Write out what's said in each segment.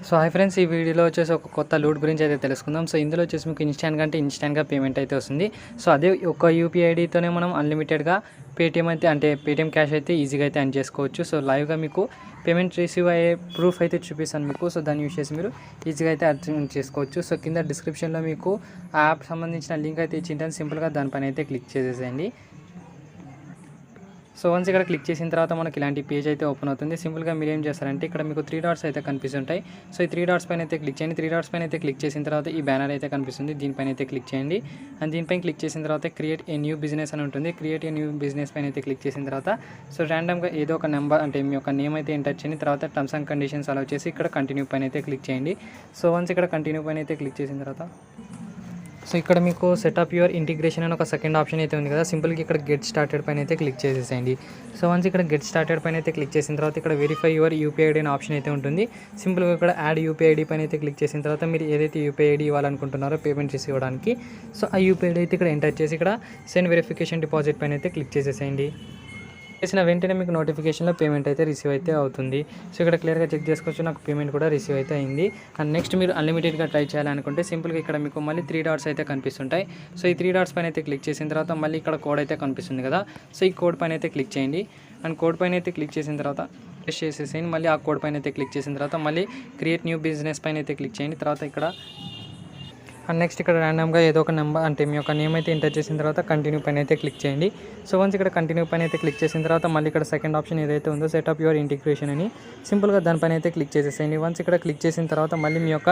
So hi friends, ఈ వీడియోలో వచ్చేసి ఒక కొత్త లూట్ గురించి అయితే తెలుసుకుందాం. సో ఇందులో వచ్చేసి మీకు ఇన్స్టాంట్గా పేమెంట్ అయితే వస్తుంది. సో అదే ఒక యూపీఐ ఐడితోనే మనం అన్లిమిటెడ్గా పేటీఎం అంటే పేటీఎం క్యాష్ అయితే ఈజీగా అయితే అర్న్ చేసుకోవచ్చు. సో లైవ్గా మీకు పేమెంట్ రిసీవ్ అయ్యే ప్రూఫ్ అయితే చూపిస్తాను మీకు. సో దాన్ని యూస్ చేసి మీరు ఈజీగా అయితే అర్న్ చేసుకోవచ్చు. సో కింద డిస్క్రిప్షన్లో మీకు యాప్ సంబంధించిన లింక్ అయితే ఇచ్చింటాను. సింపుల్గా దానిపైన అయితే క్లిక్ చేసేసేయండి. సో వన్స్ ఇక్కడ క్లిక్ చేసిన తర్వాత మనకి ఇలాంటి పేజ్ అయితే ఓపెన్ అవుతుంది. సింపుల్గా మీరు ఏం చేస్తారంటే ఇక్కడ మీకు 3 డాట్స్ అయితే కనిపిస్తుంటాయి. సో ఈ 3 డాట్స్ పైన అయితే క్లిక్ చేయండి. 3 డాట్స్ పైన అయితే క్లిక్ చేసిన తర్వాత ఈ బ్యానర్ అయితే కనిపిస్తుంది, దీనిపైన అయితే క్లిక్ చేయండి. అండ్ దీనిపైన క్లిక్ చేసిన తర్వాత క్రియేట్ ఏ న్యూ బిజినెస్ అని ఉంటుంది. క్రియేట్ ఏ న్యూ బిజినెస్ పైన అయితే క్లిక్ చేసిన తర్వాత సో ర్యాండమ్గా ఏదో ఒక నెంబర్ అంటే మీ యొక్క నేమ్ అయితే ఎంటర్ చేయండి. తర్వాత టర్మ్స్ అండ్ కండిషన్స్ అలౌ చేసి ఇక్కడ కంటిన్యూ పైన అయితే క్లిక్ చేయండి. సో వన్స్ ఇక్కడ కంటిన్యూ పైన అయితే క్లిక్ చేసిన తర్వాత సో ఇక్కడ మీకు సెటప్ యువర్ ఇంటిగ్రేషన్ అని ఒక సెకండ్ ఆప్షన్ అయితే ఉంది కదా. సింపుల్గా ఇక్కడ గెట్ స్టార్టెడ్ పైన అయితే క్లిక్ చేసేసేయండి. సో వన్స్ ఇక్కడ గెట్ స్టార్టెడ్ పైన అయితే క్లిక్ చేసిన తర్వాత ఇక్కడ వెరిఫై యువర్ యూపీఐ ఐడి అనే ఆప్షన్ అయితే ఉంటుంది. సింపుల్గా ఇక్కడ యాడ్ యూపీఐ ఐడి పైన అయితే క్లిక్ చేసిన తర్వాత మీరు ఏదైతే యూపీఐ ఐడి ఇవ్వాలనుకుంటున్నారో పేమెంట్ రిసీవ్ అవ్వడానికి సో ఆ యూపీఐ ఐడి అయితే ఇక్కడ ఎంటర్ చేసి ఇక్కడ సెండ్ వెరిఫికేషన్ డిపాజిట్ పైన అయితే క్లిక్ చేసేసేయండి. చేసిన వెంటనే మీకు నోటిఫికేషన్లో పేమెంట్ అయితే రిసీవ్ అయితే అవుతుంది. సో ఇక్కడ క్లియర్గా చెక్ చేసుకోవచ్చు, నాకు పేమెంట్ కూడా రిసీవ్ అయితే అయింది. అండ్ నెక్స్ట్ మీరు అన్లిమిటెడ్గా ట్రై చేయాలనుకుంటే సింపుల్గా ఇక్కడ మీకు మళ్ళీ 3 డాట్స్ అయితే కనిపిస్తుంటాయి. సో ఈ 3 డాట్స్ పైన అయితే క్లిక్ చేసిన తర్వాత మళ్ళీ ఇక్కడ కోడ్ అయితే కనిపిస్తుంది కదా. సో ఈ కోడ్ పైన అయితే క్లిక్ చేయండి. అండ్ కోడ్ పైన అయితే క్లిక్ చేసిన తర్వాత ప్రెస్ చేసేసేయండి. మళ్ళీ ఆ కోడ్ పైన అయితే క్లిక్ చేసిన తర్వాత మళ్ళీ క్రియేట్ న్యూ బిజినెస్ పైన అయితే క్లిక్ చేయండి. తర్వాత ఇక్కడ అండ్ నెక్స్ట్ ఇక్కడ ర్యాండమ్గా ఏదో ఒక నెంబర్ అంటే మీ యొక్క నేమ్ అయితే ఎంటర్ చేసిన తర్వాత కంటిన్యూ పైన అయితే క్లిక్ చేయండి. సో వన్స్ ఇక్కడ కంటిన్యూ పైన అయితే క్లిక్ చేసిన తర్వాత మళ్ళీ ఇక్కడ సెకండ్ ఆప్షన్ ఏదైతే ఉందో సెటప్ యువర్ ఇంటిగ్రేషన్ అని సింపుల్గా దానిపైన అయితే క్లిక్ చేసేసేయండి. వన్స్ ఇక్కడ క్లిక్ చేసిన తర్వాత మళ్ళీ మీ యొక్క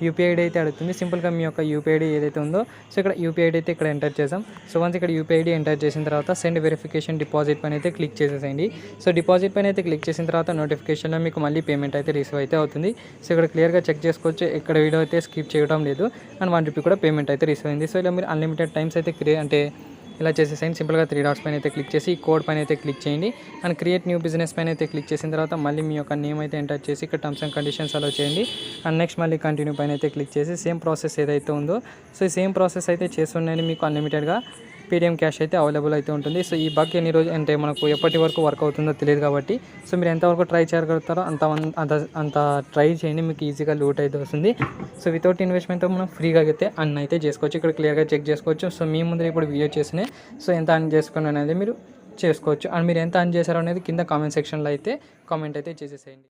యూపీఐ ఐడి అయితే అడుగుతుంది. సింపుల్గా మీ యొక్క యూపీఐ ఐడి ఏదైతే ఉందో సో ఇక్కడ యూపీఐ ఐడి అయితే ఇక్కడ ఎంటర్ చేసాం. సో వన్స్ ఇక్కడ యూపీఐ ఐడి ఎంటర్ చేసిన తర్వాత సెండ్ వెరిఫికేషన్ డిపాజిట్ పైన అయితే క్లిక్ చేసేసేయండి. సో డిపాజిట్ పైన అయితే క్లిక్ చేసిన తర్వాత నోటిఫికేషన్లో మీకు మళ్ళీ పేమెంట్ అయితే రిసీవ్ అయితే అవుతుంది. సో ఇక్కడ క్లియర్గా చెక్ చేసుకోవచ్చు, ఇక్కడ వీడియో అయితే స్కిప్ చేయడం లేదు. అండ్ ₹1 కూడా పేమెంట్ అయితే రిసీవ్ అయింది. సో ఇలా మీరు అన్లిమిటెడ్ టైమ్స్ అయితే అంటే ఇలా చేసేసేయండి. సింపుల్గా 3 డాట్స్ పైన అయితే క్లిక్ చేసి ఈ కోడ్ పైన అయితే క్లిక్ చేయండి. అండ్ క్రియేట్ న్యూ బిజినెస్ పైన అయితే క్లిక్ చేసిన తర్వాత మళ్ళీ మీ యొక్క నేమ్ అయితే ఎంటర్ చేసి ఇక్కడ టర్మ్స్ అండ్ కండిషన్స్ అలో చేయండి. అండ్ నెక్స్ట్ మళ్ళీ కంటిన్యూ పైన అయితే క్లిక్ చేసి సేమ్ ప్రాసెస్ ఏదైతే ఉందో సో ఈ సేమ్ ప్రాసెస్ అయితే చేస్తున్నాయని మీకు అన్లిమిటెడ్గా పేటీఎం క్యాష్ అయితే అవైలబుల్ అయితే ఉంటుంది. సో ఈ బగ్ ఎన్ని రోజు అంటే మనకు ఎప్పటి వరకు వర్క్ అవుతుందో తెలియదు కాబట్టి సో మీరు ఎంతవరకు ట్రై చేయగలుగుతారో అంత ట్రై చేయండి, మీకు ఈజీగా లూట్ అయితే వస్తుంది. సో వితౌట్ ఇన్వెస్ట్మెంట్తో మనం ఫ్రీగా అయితే అర్న్ అయితే చేసుకోవచ్చు. ఇక్కడ క్లియర్గా చెక్ చేసుకోవచ్చు. సో మీ ముందు ఇప్పుడు వీడియో చేసినాయి సో ఎంత అర్న్ చేసుకుని అనేది మీరు చేసుకోవచ్చు. అండ్ మీరు ఎంత అర్న్ చేశారో అనేది కింద కామెంట్ సెక్షన్లో అయితే కామెంట్ అయితే చేసేసేయండి.